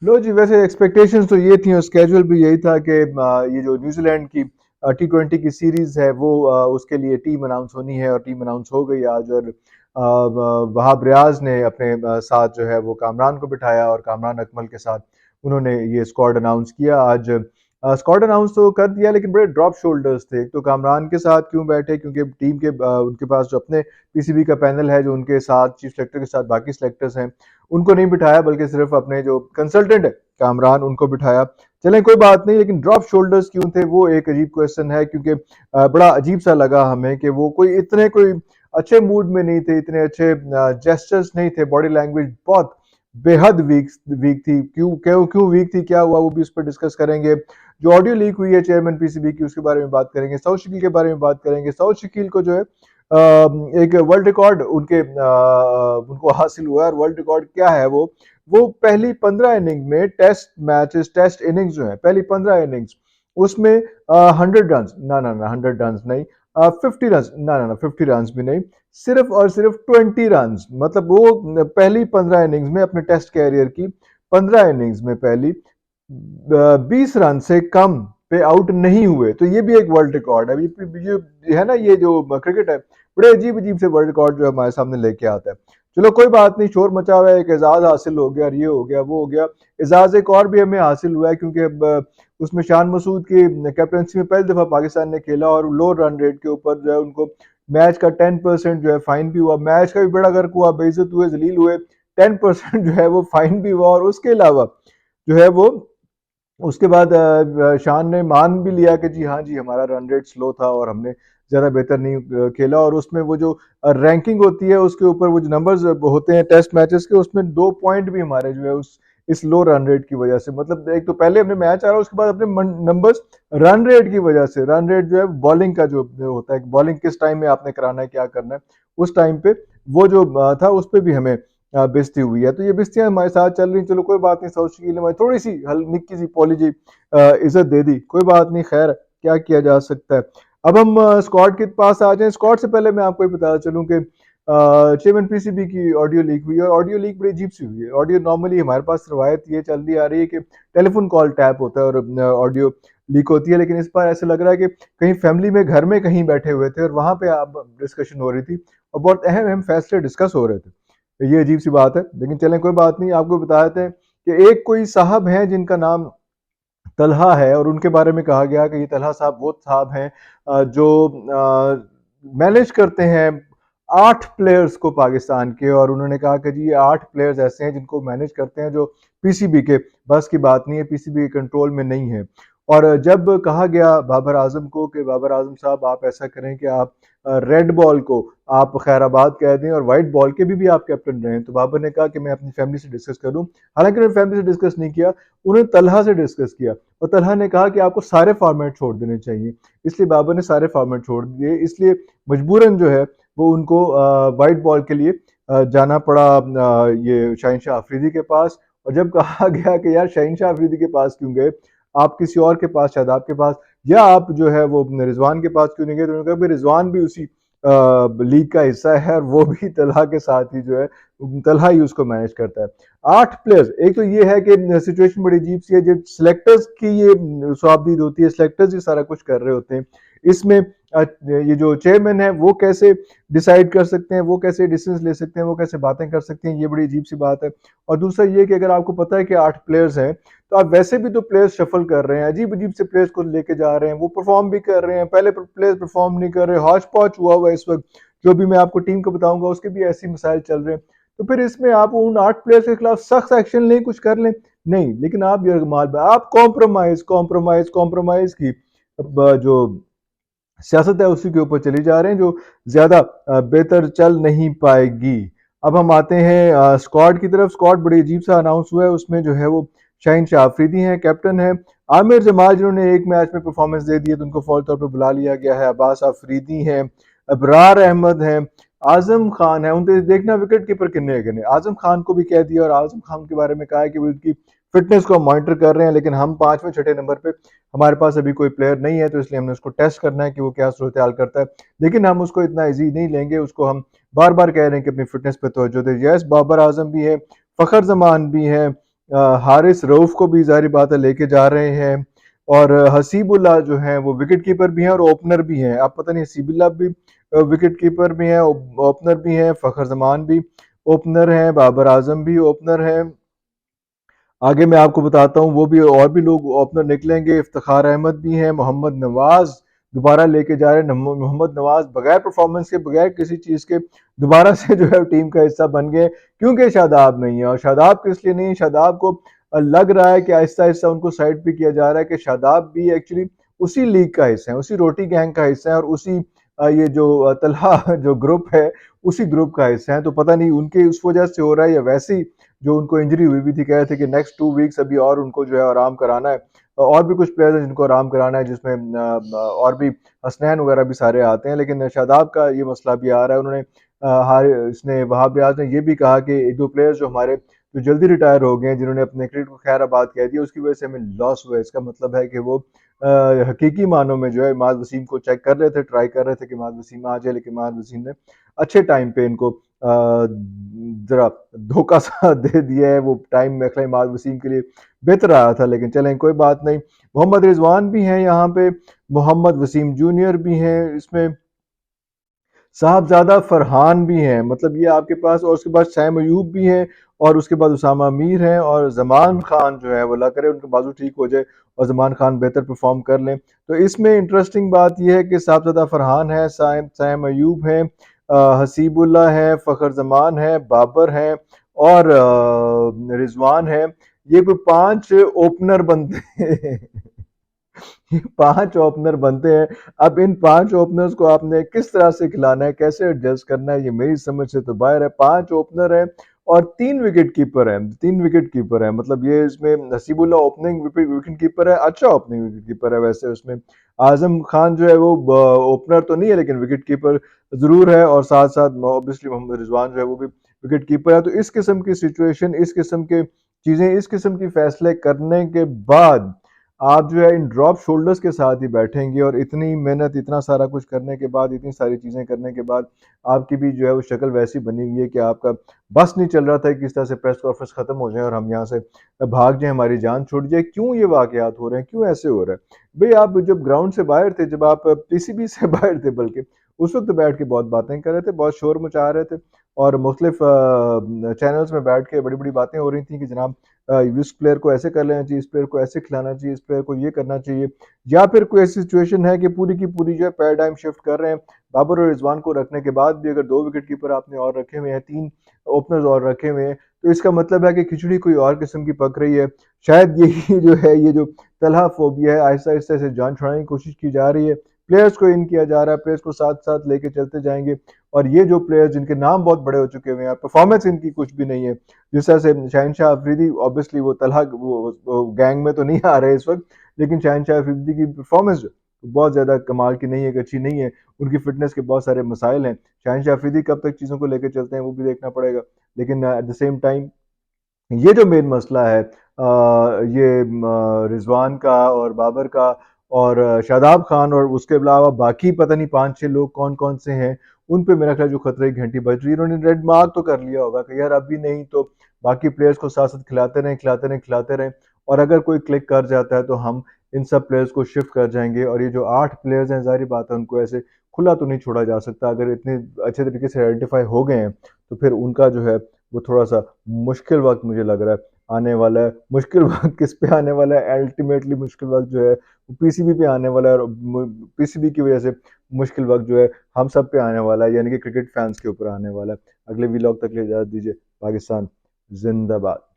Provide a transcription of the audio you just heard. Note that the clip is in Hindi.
लो जी, वैसे एक्सपेक्टेशंस तो ये थी और स्केड्यूल भी यही था कि ये जो न्यूजीलैंड की T20 की सीरीज है वो उसके लिए टीम अनाउंस होनी है और टीम अनाउंस हो गई आज। और वहाब रियाज ने अपने साथ जो है वो कामरान को बिठाया और कामरान अकमल के साथ उन्होंने ये स्क्वाड अनाउंस किया आज। स्क्वाड अनाउंस तो कर दिया लेकिन बड़े ड्रॉप शोल्डर्स थे। एक तो कामरान के साथ क्यों बैठे, क्योंकि टीम के उनके पास जो अपने पीसीबी का पैनल है, जो उनके साथ चीफ सेलेक्टर के साथ बाकी सेलेक्टर्स हैं, उनको नहीं बिठाया बल्कि सिर्फ अपने जो कंसल्टेंट है कामरान उनको बिठाया। चलें कोई बात नहीं, लेकिन ड्रॉप शोल्डर्स क्यों थे वो एक अजीब क्वेश्चन है, क्योंकि बड़ा अजीब सा लगा हमें कि वो कोई अच्छे मूड में नहीं थे, इतने अच्छे जेस्चर्स नहीं थे, बॉडी लैंग्वेज बहुत बेहद वीक वीक थी। क्यों क्यों क्यों वीक थी, क्या हुआ, वो भी उस पर डिस्कस करेंगे। जो ऑडियो लीक हुई है चेयरमैन पीसीबी की उसके बारे में बात करेंगे, सऊद शकील के बारे में बात करेंगे। सऊद शकील को जो है एक वर्ल्ड रिकॉर्ड उनको हासिल हुआ है। और वर्ल्ड रिकॉर्ड क्या है, वो पहली 15 इनिंग में टेस्ट मैचेस, टेस्ट इनिंग्स जो है पहली 15 इनिंग्स उसमें 100 रन, ना 100 रन नहीं, 50 रन, ना 50 रन भी नहीं, सिर्फ और सिर्फ 20 रन। मतलब वो पहली 15 इनिंग्स में अपने टेस्ट कैरियर की 15 इनिंग्स में पहली 20 रन से कम पे आउट नहीं हुए। तो ये भी एक वर्ल्ड रिकॉर्ड है। ये है ना, ये जो क्रिकेट है बड़े अजीब अजीब से वर्ल्ड रिकॉर्ड जो हमारे सामने लेके आता है। चलो कोई बात नहीं, शोर मचा हुआ है, एक एजाज हासिल हो गया और ये हो गया वो हो गया। एजाज एक और भी हमें हासिल हुआ है, क्योंकि अब उसमें शान मसूद की कैप्टनसी में पहली दफा पाकिस्तान ने खेला और लो रन रेट के ऊपर जो है उनको मैच का 10% जो है फाइन भी हुआ। मैच का भी बड़ा गर्क हुआ, बेइज्जत हुए, जलील हुए। 10% जो है वो फाइन भी हुआ। और उसके अलावा जो है वो उसके बाद शान ने मान भी लिया कि जी हाँ जी, हमारा रन रेट स्लो था और हमने ज़्यादा बेहतर नहीं खेला। और उसमें वो जो रैंकिंग होती है उसके ऊपर वो जो नंबर्स होते हैं टेस्ट मैचेस के, उसमें 2 पॉइंट भी हमारे जो है उस इस लो रन रेट की वजह से, मतलब एक तो पहले हमने मैच आ रहा है, उसके बाद अपने नंबर्स रन रेट की वजह से, रन रेट जो है बॉलिंग का जो होता है, बॉलिंग किस टाइम में आपने कराना है, क्या करना है उस टाइम पे, वो जो था उस पर भी हमें बेइज्जती हुई है। तो ये बेइज्जतियां हमारे साथ चल रही। चलो कोई बात नहीं, सऊद शकील ने हमारी थोड़ी सी निक्की सी पॉलिजी इज्जत दे दी, कोई बात नहीं, खैर क्या किया जा सकता है। अब हम स्क्वाड के पास आ जाएं। स्क्वाड से पहले मैं आपको ये बताना चलूं कि चेयरमैन पीसीबी की ऑडियो लीक हुई है। और ऑडियो लीक बड़ी अजीब सी हुई है। ऑडियो नॉर्मली हमारे पास रवायत ये चलती आ रही है कि टेलीफोन कॉल टैप होता है और ऑडियो लीक होती है, लेकिन इस बार ऐसा लग रहा है कि कहीं फैमिली में घर में कहीं बैठे हुए थे और वहां पे आप डिस्कशन हो रही थी और बहुत अहम अहम फैसले डिस्कस हो रहे थे। ये अजीब सी बात है, लेकिन चलें कोई बात नहीं, आपको बता देते हैं कि एक कोई साहब हैं जिनका नाम तलहा है और उनके बारे में कहा गया कि ये तलहा साहब वो साहब हैं जो मैनेज करते हैं 8 प्लेयर्स को पाकिस्तान के। और उन्होंने कहा कि जी ये 8 प्लेयर्स ऐसे हैं जिनको मैनेज करते हैं, जो पीसीबी के बस की बात नहीं है, पीसीबी के कंट्रोल में नहीं है। और जब कहा गया बाबर आजम को कि बाबर आजम साहब आप ऐसा करें कि आप रेड बॉल को आप खैराबाद कह दें और वाइट बॉल के भी आप कैप्टन रहें, तो बाबर ने कहा कि मैं अपनी फैमिली से डिस्कस करूं। हालांकि उन्होंने फैमिली से डिस्कस नहीं किया, उन्होंने तलहा से डिस्कस किया और तलहा ने कहा कि आपको सारे फॉर्मेट छोड़ देने चाहिए। इसलिए बाबर ने सारे फॉर्मेट छोड़ दिए, इसलिए मजबूरन जो है वो उनको वाइट बॉल के लिए जाना पड़ा ये शाहीन शाह अफरीदी के पास। और जब कहा गया कि यार शाहीन शाह अफरीदी के पास क्यों गए, आप किसी और के पास, शादाब के पास या आप जो है वो रिजवान के पास क्यों नहीं गए, तो उन्होंने कहा भाई रिजवान भी उसी लीग का हिस्सा है और वो भी तलहा के साथ ही जो है, तलहा ही उसको मैनेज करता है। 8 प्लेयर्स, एक तो ये है कि सिचुएशन बड़ी अजीब सी है, जो सिलेक्टर्स की ये स्वाबदीद होती है, सिलेक्टर्स ही सारा कुछ कर रहे होते हैं। इसमें ये जो चेयरमैन है वो कैसे डिसाइड कर सकते हैं, वो कैसे डिसीजन ले सकते हैं, वो कैसे बातें कर सकते हैं, ये बड़ी अजीब सी बात है। और दूसरा ये कि अगर आपको पता है कि 8 प्लेयर्स हैं, तो आप वैसे भी तो प्लेयर्स शफल कर रहे हैं, अजीब अजीब से प्लेयर्स को लेके जा रहे हैं, वो परफॉर्म भी कर रहे हैं, पहले प्लेयर्स परफॉर्म नहीं कर रहे, हौच पौच हुआ हुआ है इस वक्त। जो भी मैं आपको टीम को बताऊंगा उसके भी ऐसी मिसाइल चल रहे हैं। तो फिर इसमें आप उन 8 प्लेयर्स के खिलाफ सख्त एक्शन लें, कुछ कर लें, नहीं, लेकिन आप यरगमाल आप कॉम्प्रोमाइज कॉम्प्रोमाइज कॉम्प्रोमाइज की जो सियासत है उसी के ऊपर चली जा रहे हैं, जो ज्यादा बेहतर चल नहीं पाएगी। अब हम आते हैं स्क्वाड की तरफ। स्क्वाड बड़ी अजीब सा अनाउंस हुआ है, उसमें जो है वो शाहीन शाह अफरीदी हैं, कैप्टन है। आमिर जमाल जिन्होंने एक मैच में परफॉर्मेंस दे दी है तो उनको फौरी तौर पर बुला लिया गया है। अब्बास अफरीदी हैं, अबरार अहमद हैं, आजम खान है। उनके देखना विकेट कीपर किन्ने है किन्ने, आजम खान को भी कह दिया और आजम खान के बारे में कहा है कि उनकी फिटनेस को हम मॉनिटर कर रहे हैं, लेकिन हम 5वें 6ठे नंबर पे हमारे पास अभी कोई प्लेयर नहीं है, तो इसलिए हमने उसको टेस्ट करना है कि वो क्या सूरत हाल करता है। लेकिन हम उसको इतना ईजी नहीं लेंगे, उसको हम बार बार कह रहे हैं कि अपनी फिटनेस पे तवज्जो दे। यस, बाबर आजम भी है, फ़खर जमान भी हैं, हारिस रऊफ को भी ज़ाहिर बात है लेके जा रहे हैं और हसीबुल्लाह जो हैं वो विकेट कीपर भी हैं और ओपनर भी हैं। अब पता नहीं हसीबुल्लाह भी विकेट कीपर भी हैं, ओपनर भी हैं, फ़खर ज़मान भी ओपनर हैं, बाबर आज़म भी ओपनर हैं। आगे मैं आपको बताता हूँ वो भी और भी लोग ओपनर निकलेंगे। इफ्तिखार अहमद भी हैं, मोहम्मद नवाज दोबारा लेके जा रहे हैं। मोहम्मद नवाज बगैर परफॉर्मेंस के, बगैर किसी चीज़ के दोबारा से जो है टीम का हिस्सा बन गए, क्योंकि शादाब नहीं है। और शादाब किस लिए नहीं है, शादाब को लग रहा है कि आहिस्ता आहिस्ता उनको साइड पे किया जा रहा है कि शादाब भी एक्चुअली उसी लीग का हिस्सा है, उसी रोटी गैंग का हिस्सा है और उसी ये जो तलहा जो ग्रुप है उसी ग्रुप का हिस्सा है। तो पता नहीं उनके उस वजह से हो रहा है या वैसे ही जो उनको इंजरी हुई भी थी, कह रहे थे कि नेक्स्ट 2 वीक्स अभी और उनको जो है आराम कराना है। और भी कुछ प्लेयर्स हैं जिनको आराम कराना है, जिसमें और भी हसनैन वगैरह भी सारे आते हैं, लेकिन शादाब का ये मसला भी आ रहा है। उन्होंने इसने वहाब रियाज ने ये भी कहा कि एक दो प्लेयर्स जो हमारे जो जल्दी रिटायर हो गए हैं, जिन्होंने अपने क्रिकेट को खैर आबाद कह दिया, उसकी वजह से हमें लॉस हुआ है। इसका मतलब है कि वो हकीकी मानों में जो है इमाद वसीम को चेक कर रहे थे, ट्राई कर रहे थे कि इमाद वसीम आ जाए, लेकिन इमाद वसीम ने अच्छे टाइम पे इनको जरा धोखा सा दे दिया है। वो टाइम में इमाद वसीम के लिए बेहतर आया था, लेकिन चलें कोई बात नहीं। मोहम्मद रिजवान भी हैं यहाँ पे, मोहम्मद वसीम जूनियर भी हैं इसमें, साहबजादा फरहान भी हैं, मतलब ये आपके पास। और उसके बाद सैम अयूब भी हैं और उसके बाद उसामा मीर हैं और जमान खान जो है वो अल्लाह करे उनके बाजू ठीक हो जाए और जमान खान बेहतर परफॉर्म कर लें। तो इसमें इंटरेस्टिंग बात यह है कि साहबजादा फरहान है, सैम अयूब हैं, हसीबुल्ला है, फ़खर जमान है, बाबर हैं और रिजवान है। ये कोई 5 ओपनर बनते हैं। ये 5 ओपनर बनते हैं। अब इन 5 ओपनर्स को आपने किस तरह से खिलाना है, कैसे एडजस्ट करना है, ये मेरी समझ से तो बाहर है। 5 ओपनर है और 3 विकेट कीपर हैं, 3 विकेट कीपर हैं। मतलब ये इसमें नसीबुल्ला ओपनिंग विकेट कीपर है, अच्छा ओपनिंग विकेट कीपर है वैसे। उसमें आजम खान जो है वो ओपनर तो नहीं है, लेकिन विकेट कीपर जरूर है। और साथ साथ ऑब्वियसली मोहम्मद रिजवान जो है वो भी विकेट कीपर है। तो इस किस्म की सिचुएशन, इस किस्म के चीजें, इस किस्म की फैसले करने के बाद आप जो है इन ड्रॉप शोल्डर्स के साथ ही बैठेंगे और इतनी मेहनत, इतना सारा कुछ करने के बाद, इतनी सारी चीज़ें करने के बाद आपकी भी जो है वो शक्ल वैसी बनी हुई है कि आपका बस नहीं चल रहा था कि किस तरह से प्रेस कॉन्फ्रेंस खत्म हो जाए और हम यहाँ से भाग जाएं, हमारी जान छूट जाए। क्यों ये वाकयात हो रहे हैं, क्यों ऐसे हो रहा है भाई? आप जब ग्राउंड से बाहर थे, जब आप पीसीबी से बाहर थे, बल्कि उस वक्त बैठ के बहुत बातें कर रहे थे, बहुत शोर मचा रहे थे और मुख्तलिफ चैनल्स में बैठ के बड़ी बड़ी बातें हो रही थी कि जनाब इस प्लेयर को ऐसे कर लेना चाहिए, इस प्लेयर को ऐसे खिलाना चाहिए, इस प्लेयर को ये करना चाहिए। या फिर कोई ऐसी सिचुएशन है कि पूरी की पूरी जो है पैराडाइम शिफ्ट कर रहे हैं। बाबर और रिजवान को रखने के बाद भी अगर 2 विकेट कीपर आपने और रखे हुए हैं, 3 ओपनर्स और रखे हुए हैं, तो इसका मतलब है कि खिचड़ी कोई और किस्म की पक रही है। शायद यही जो है, ये जो तलहा फोबिया है, आहिस्ता आहिस्ता से जान छुड़ाने की कोशिश की जा रही है। प्लेयर्स को इन किया जा रहा है, प्लेयर्स को साथ साथ लेके चलते जाएंगे। और ये जो प्लेयर्स जिनके नाम बहुत बड़े हो चुके हुए हैं, परफॉर्मेंस इनकी कुछ भी नहीं है। जिस तरह से शहनशाह अफरीदी, ऑब्वियसली वो तलहा वो गैंग में तो नहीं आ रहे इस वक्त, लेकिन शहनशाह अफरीदी की परफॉर्मेंस बहुत ज़्यादा कमाल की नहीं है, अच्छी नहीं है। उनकी फिटनेस के बहुत सारे मसाइल हैं। शहनशाह अफरीदी कब तक चीज़ों को लेकर चलते हैं वो भी देखना पड़ेगा। लेकिन एट द सेम टाइम ये जो मेन मसला है ये रिजवान का और बाबर का और शादाब खान और उसके अलावा बाकी पता नहीं 5-6 लोग कौन कौन से हैं, उन पे मेरा ख्याल जो खतरे की घंटी बज रही है। उन्होंने रेड मार्क तो कर लिया होगा कि यार अभी नहीं तो बाकी प्लेयर्स को साथ साथ खिलाते रहें, खिलाते रहें, खिलाते रहें। और अगर कोई क्लिक कर जाता है तो हम इन सब प्लेयर्स को शिफ्ट कर जाएंगे। और ये जो 8 प्लेयर्स हैं, जाहिर बात है उनको ऐसे खुला तो नहीं छोड़ा जा सकता। अगर इतने अच्छे तरीके से आइडेंटिफाई हो गए हैं तो फिर उनका जो है वो थोड़ा सा मुश्किल वक्त मुझे लग रहा है आने वाला है। मुश्किल वक्त किस पे आने वाला है? अल्टीमेटली मुश्किल वक्त जो है वो पीसीबी पे आने वाला है और पीसीबी की वजह से मुश्किल वक्त जो है हम सब पे आने वाला है, यानी कि क्रिकेट फैंस के ऊपर आने वाला है। अगले व्लॉग तक ले इजाजत दीजिए। पाकिस्तान जिंदाबाद।